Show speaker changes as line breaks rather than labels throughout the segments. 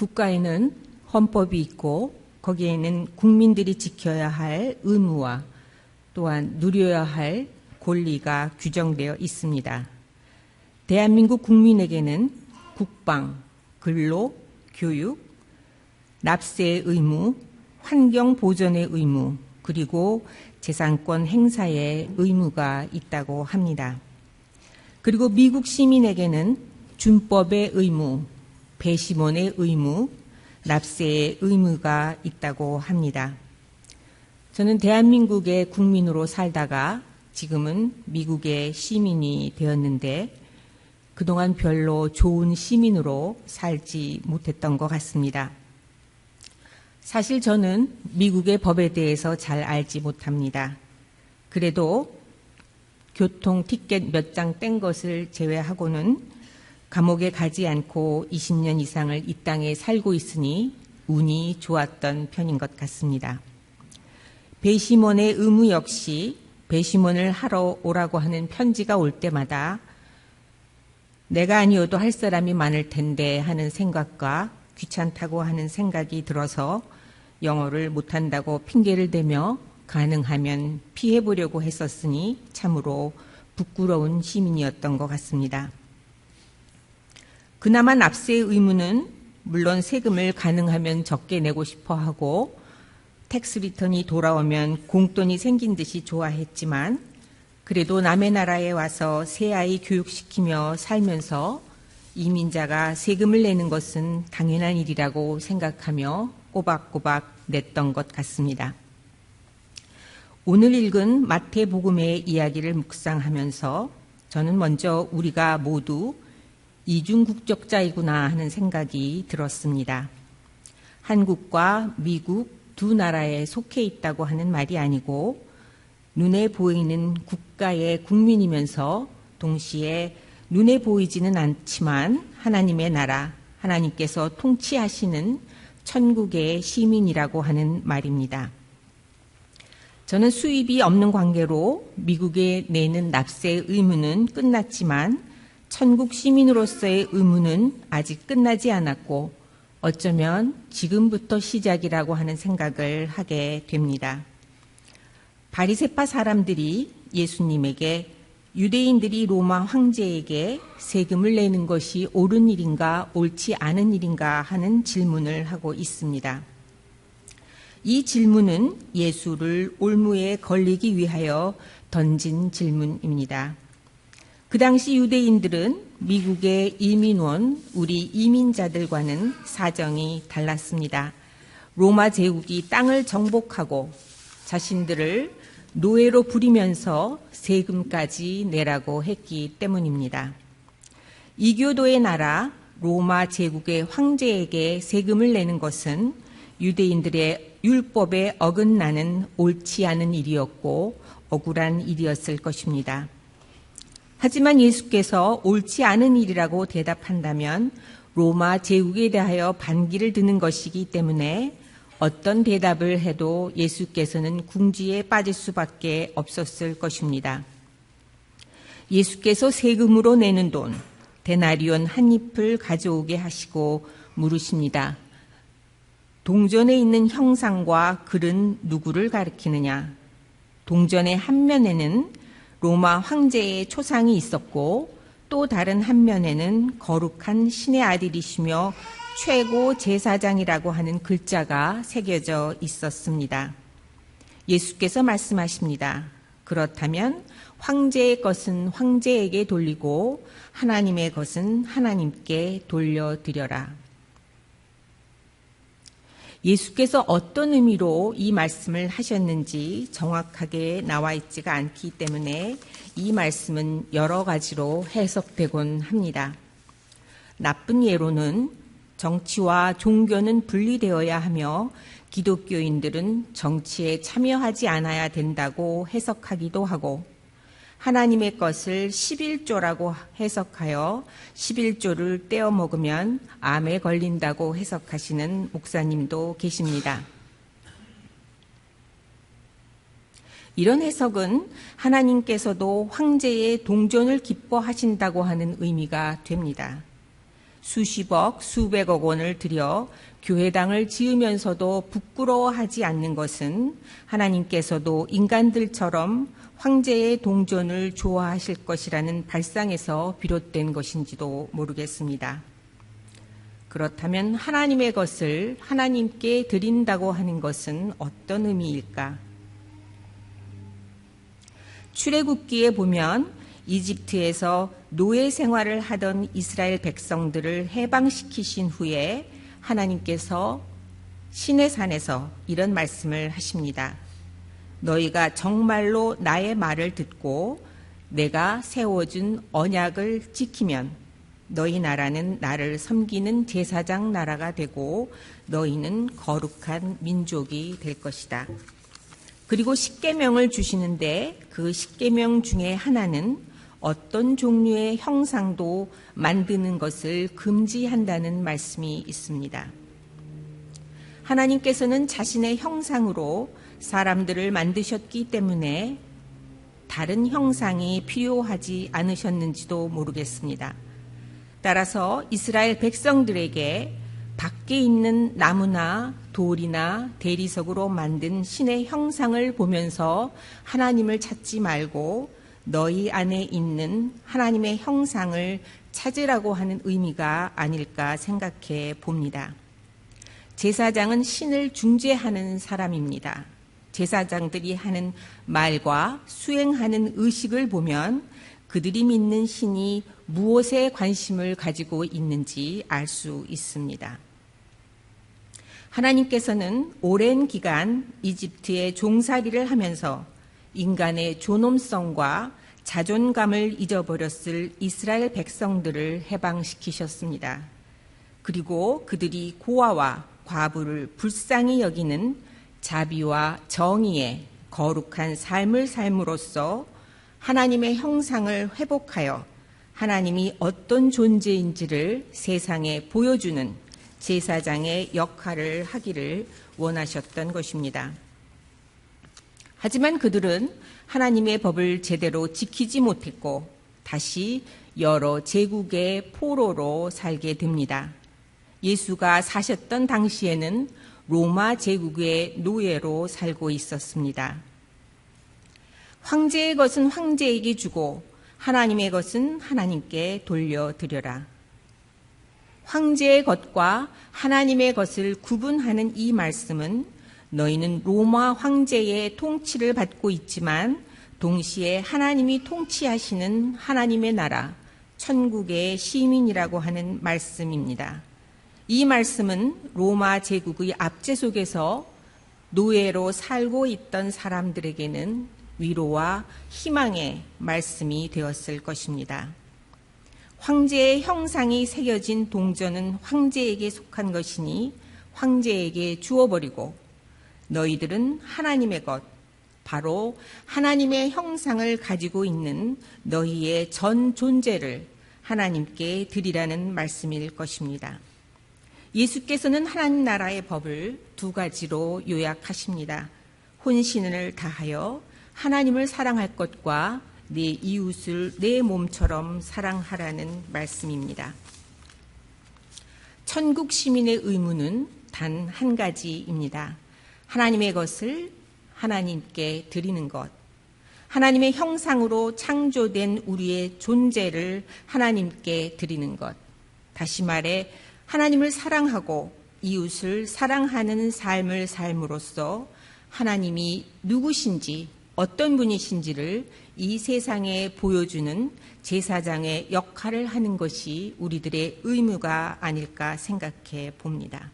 국가에는 헌법이 있고 거기에는 국민들이 지켜야 할 의무와 또한 누려야 할 권리가 규정되어 있습니다. 대한민국 국민에게는 국방, 근로, 교육, 납세의 의무, 환경 보존의 의무, 그리고 재산권 행사의 의무가 있다고 합니다. 그리고 미국 시민에게는 준법의 의무, 배심원의 의무, 납세의 의무가 있다고 합니다. 저는 대한민국의 국민으로 살다가 지금은 미국의 시민이 되었는데 그동안 별로 좋은 시민으로 살지 못했던 것 같습니다. 사실 저는 미국의 법에 대해서 잘 알지 못합니다. 그래도 교통 티켓 몇 장 뗀 것을 제외하고는 감옥에 가지 않고 20년 이상을 이 땅에 살고 있으니 운이 좋았던 편인 것 같습니다. 배심원의 의무 역시 배심원을 하러 오라고 하는 편지가 올 때마다 내가 아니어도 할 사람이 많을 텐데 하는 생각과 귀찮다고 하는 생각이 들어서 영어를 못한다고 핑계를 대며 가능하면 피해보려고 했었으니 참으로 부끄러운 시민이었던 것 같습니다. 그나마 납세의 의무는 물론 세금을 가능하면 적게 내고 싶어 하고 텍스 리턴이 돌아오면 공돈이 생긴 듯이 좋아했지만 그래도 남의 나라에 와서 새 아이 교육시키며 살면서 이민자가 세금을 내는 것은 당연한 일이라고 생각하며 꼬박꼬박 냈던 것 같습니다. 오늘 읽은 마태복음의 이야기를 묵상하면서 저는 먼저 우리가 모두 이중국적자이구나 하는 생각이 들었습니다. 한국과 미국 두 나라에 속해 있다고 하는 말이 아니고 눈에 보이는 국가의 국민이면서 동시에 눈에 보이지는 않지만 하나님의 나라, 하나님께서 통치하시는 천국의 시민이라고 하는 말입니다. 저는 수입이 없는 관계로 미국에 내는 납세 의무는 끝났지만 천국 시민으로서의 의무는 아직 끝나지 않았고 어쩌면 지금부터 시작이라고 하는 생각을 하게 됩니다. 바리새파 사람들이 예수님에게 유대인들이 로마 황제에게 세금을 내는 것이 옳은 일인가 옳지 않은 일인가 하는 질문을 하고 있습니다. 이 질문은 예수를 올무에 걸리기 위하여 던진 질문입니다. 그 당시 유대인들은 미국의 이민원, 우리 이민자들과는 사정이 달랐습니다. 로마 제국이 땅을 정복하고 자신들을 노예로 부리면서 세금까지 내라고 했기 때문입니다. 이교도의 나라 로마 제국의 황제에게 세금을 내는 것은 유대인들의 율법에 어긋나는 옳지 않은 일이었고 억울한 일이었을 것입니다. 하지만 예수께서 옳지 않은 일이라고 대답한다면 로마 제국에 대하여 반기를 드는 것이기 때문에 어떤 대답을 해도 예수께서는 궁지에 빠질 수밖에 없었을 것입니다. 예수께서 세금으로 내는 돈, 데나리온 한 잎을 가져오게 하시고 물으십니다. 동전에 있는 형상과 글은 누구를 가리키느냐? 동전의 한 면에는 로마 황제의 초상이 있었고 또 다른 한 면에는 거룩한 신의 아들이시며 최고 제사장이라고 하는 글자가 새겨져 있었습니다. 예수께서 말씀하십니다. 그렇다면 황제의 것은 황제에게 돌리고 하나님의 것은 하나님께 돌려드려라. 예수께서 어떤 의미로 이 말씀을 하셨는지 정확하게 나와 있지가 않기 때문에 이 말씀은 여러 가지로 해석되곤 합니다. 나쁜 예로는 정치와 종교는 분리되어야 하며 기독교인들은 정치에 참여하지 않아야 된다고 해석하기도 하고 하나님의 것을 11조라고 해석하여 11조를 떼어 먹으면 암에 걸린다고 해석하시는 목사님도 계십니다. 이런 해석은 하나님께서도 황제의 동전을 기뻐하신다고 하는 의미가 됩니다. 수십억, 수백억 원을 들여 교회당을 지으면서도 부끄러워하지 않는 것은 하나님께서도 인간들처럼 황제의 동전을 좋아하실 것이라는 발상에서 비롯된 것인지도 모르겠습니다. 그렇다면 하나님의 것을 하나님께 드린다고 하는 것은 어떤 의미일까? 출애굽기에 보면 이집트에서 노예 생활을 하던 이스라엘 백성들을 해방시키신 후에 하나님께서 시내산에서 이런 말씀을 하십니다. 너희가 정말로 나의 말을 듣고 내가 세워준 언약을 지키면 너희 나라는 나를 섬기는 제사장 나라가 되고 너희는 거룩한 민족이 될 것이다. 그리고 십계명을 주시는데 그 십계명 중에 하나는 어떤 종류의 형상도 만드는 것을 금지한다는 말씀이 있습니다. 하나님께서는 자신의 형상으로 사람들을 만드셨기 때문에 다른 형상이 필요하지 않으셨는지도 모르겠습니다. 따라서 이스라엘 백성들에게 밖에 있는 나무나 돌이나 대리석으로 만든 신의 형상을 보면서 하나님을 찾지 말고 너희 안에 있는 하나님의 형상을 찾으라고 하는 의미가 아닐까 생각해 봅니다. 제사장은 신을 중재하는 사람입니다. 제사장들이 하는 말과 수행하는 의식을 보면 그들이 믿는 신이 무엇에 관심을 가지고 있는지 알 수 있습니다. 하나님께서는 오랜 기간 이집트의 종살이를 하면서 인간의 존엄성과 자존감을 잊어버렸을 이스라엘 백성들을 해방시키셨습니다. 그리고 그들이 고아와 과부를 불쌍히 여기는 자비와 정의의 거룩한 삶을 삶으로써 하나님의 형상을 회복하여 하나님이 어떤 존재인지를 세상에 보여주는 제사장의 역할을 하기를 원하셨던 것입니다. 하지만 그들은 하나님의 법을 제대로 지키지 못했고 다시 여러 제국의 포로로 살게 됩니다. 예수가 사셨던 당시에는 로마 제국의 노예로 살고 있었습니다. 황제의 것은 황제에게 주고 하나님의 것은 하나님께 돌려드려라. 황제의 것과 하나님의 것을 구분하는 이 말씀은 너희는 로마 황제의 통치를 받고 있지만 동시에 하나님이 통치하시는 하나님의 나라, 천국의 시민이라고 하는 말씀입니다. 이 말씀은 로마 제국의 압제 속에서 노예로 살고 있던 사람들에게는 위로와 희망의 말씀이 되었을 것입니다. 황제의 형상이 새겨진 동전은 황제에게 속한 것이니 황제에게 주어버리고 너희들은 하나님의 것, 바로 하나님의 형상을 가지고 있는 너희의 전 존재를 하나님께 드리라는 말씀일 것입니다. 예수께서는 하나님 나라의 법을 두 가지로 요약하십니다. 혼신을 다하여 하나님을 사랑할 것과 내 이웃을 내 몸처럼 사랑하라는 말씀입니다. 천국 시민의 의무는 단 한 가지입니다. 하나님의 것을 하나님께 드리는 것, 하나님의 형상으로 창조된 우리의 존재를 하나님께 드리는 것, 다시 말해 하나님을 사랑하고 이웃을 사랑하는 삶을 삶으로써 하나님이 누구신지 어떤 분이신지를 이 세상에 보여주는 제사장의 역할을 하는 것이 우리들의 의무가 아닐까 생각해 봅니다.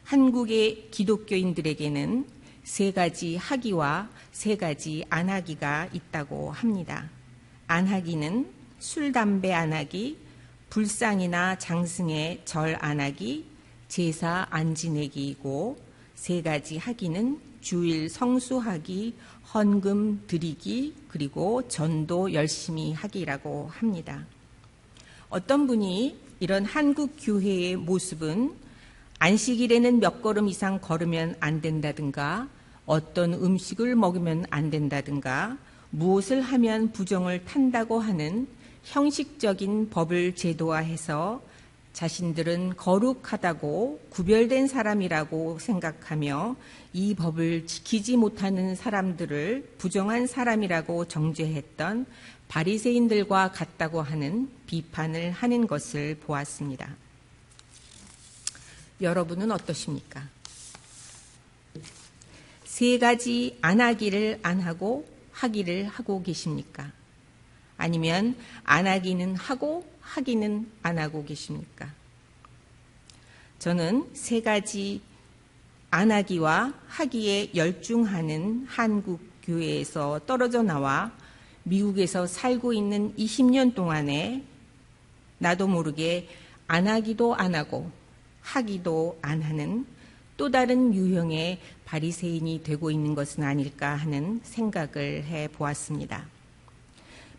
한국의 기독교인들에게는 세 가지 하기와 세 가지 안 하기가 있다고 합니다. 안 하기는 술, 담배 안 하기, 불상이나 장승의 절 안 하기, 제사 안 지내기이고 세 가지 하기는 주일 성수하기, 헌금 드리기, 그리고 전도 열심히 하기라고 합니다. 어떤 분이 이런 한국 교회의 모습은 안식일에는 몇 걸음 이상 걸으면 안 된다든가, 어떤 음식을 먹으면 안 된다든가, 무엇을 하면 부정을 탄다고 하는 형식적인 법을 제도화해서 자신들은 거룩하다고 구별된 사람이라고 생각하며 이 법을 지키지 못하는 사람들을 부정한 사람이라고 정죄했던 바리새인들과 같다고 하는 비판을 하는 것을 보았습니다. 여러분은 어떠십니까? 세 가지 안 하기를 안 하고 하기를 하고 계십니까? 아니면 안 하기는 하고 하기는 안 하고 계십니까? 저는 세 가지 안 하기와 하기에 열중하는 한국 교회에서 떨어져 나와 미국에서 살고 있는 20년 동안에 나도 모르게 안 하기도 안 하고 하기도 안 하는 또 다른 유형의 바리새인이 되고 있는 것은 아닐까 하는 생각을 해보았습니다.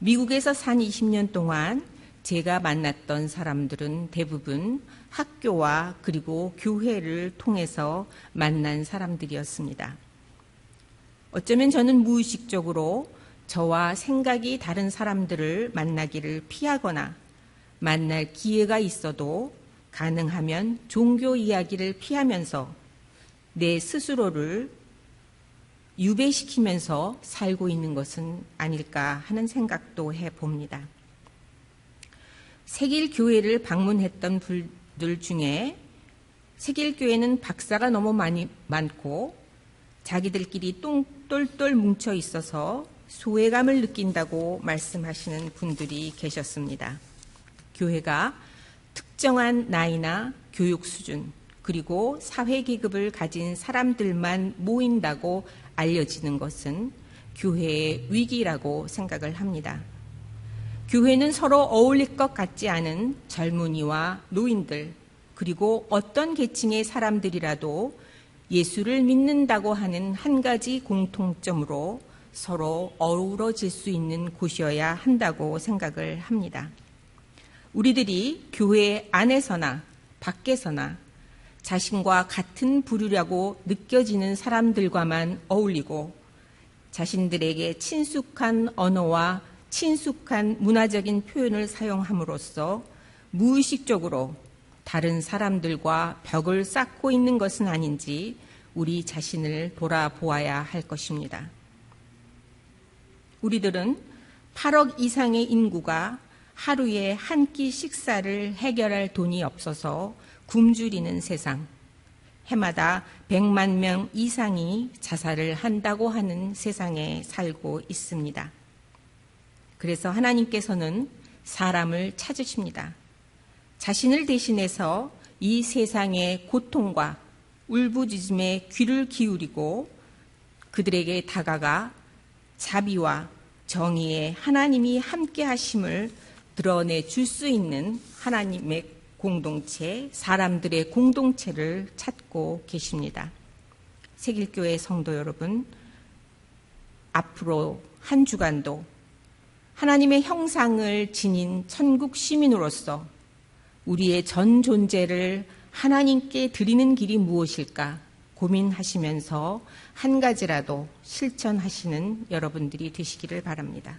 미국에서 산 20년 동안 제가 만났던 사람들은 대부분 학교와 그리고 교회를 통해서 만난 사람들이었습니다. 어쩌면 저는 무의식적으로 저와 생각이 다른 사람들을 만나기를 피하거나 만날 기회가 있어도 가능하면 종교 이야기를 피하면서 내 스스로를 유배시키면서 살고 있는 것은 아닐까 하는 생각도 해봅니다. 세길교회를 방문했던 분들 중에 세길교회는 박사가 너무 많고 자기들끼리 똘똘 뭉쳐 있어서 소외감을 느낀다고 말씀하시는 분들이 계셨습니다. 교회가 특정한 나이나 교육 수준 그리고 사회계급을 가진 사람들만 모인다고 알려지는 것은 교회의 위기라고 생각을 합니다. 교회는 서로 어울릴 것 같지 않은 젊은이와 노인들 그리고 어떤 계층의 사람들이라도 예수를 믿는다고 하는 한 가지 공통점으로 서로 어우러질 수 있는 곳이어야 한다고 생각을 합니다. 우리들이 교회 안에서나 밖에서나 자신과 같은 부류라고 느껴지는 사람들과만 어울리고 자신들에게 친숙한 언어와 친숙한 문화적인 표현을 사용함으로써 무의식적으로 다른 사람들과 벽을 쌓고 있는 것은 아닌지 우리 자신을 돌아보아야 할 것입니다. 우리들은 8억 이상의 인구가 하루에 한 끼 식사를 해결할 돈이 없어서 굶주리는 세상, 해마다 100만 명 이상이 자살을 한다고 하는 세상에 살고 있습니다. 그래서 하나님께서는 사람을 찾으십니다. 자신을 대신해서 이 세상의 고통과 울부짖음에 귀를 기울이고 그들에게 다가가 자비와 정의의 하나님이 함께 하심을 드러내 줄 수 있는 하나님의 공동체, 사람들의 공동체를 찾고 계십니다. 세길교회 성도 여러분, 앞으로 한 주간도 하나님의 형상을 지닌 천국 시민으로서 우리의 전 존재를 하나님께 드리는 길이 무엇일까 고민하시면서 한 가지라도 실천하시는 여러분들이 되시기를 바랍니다.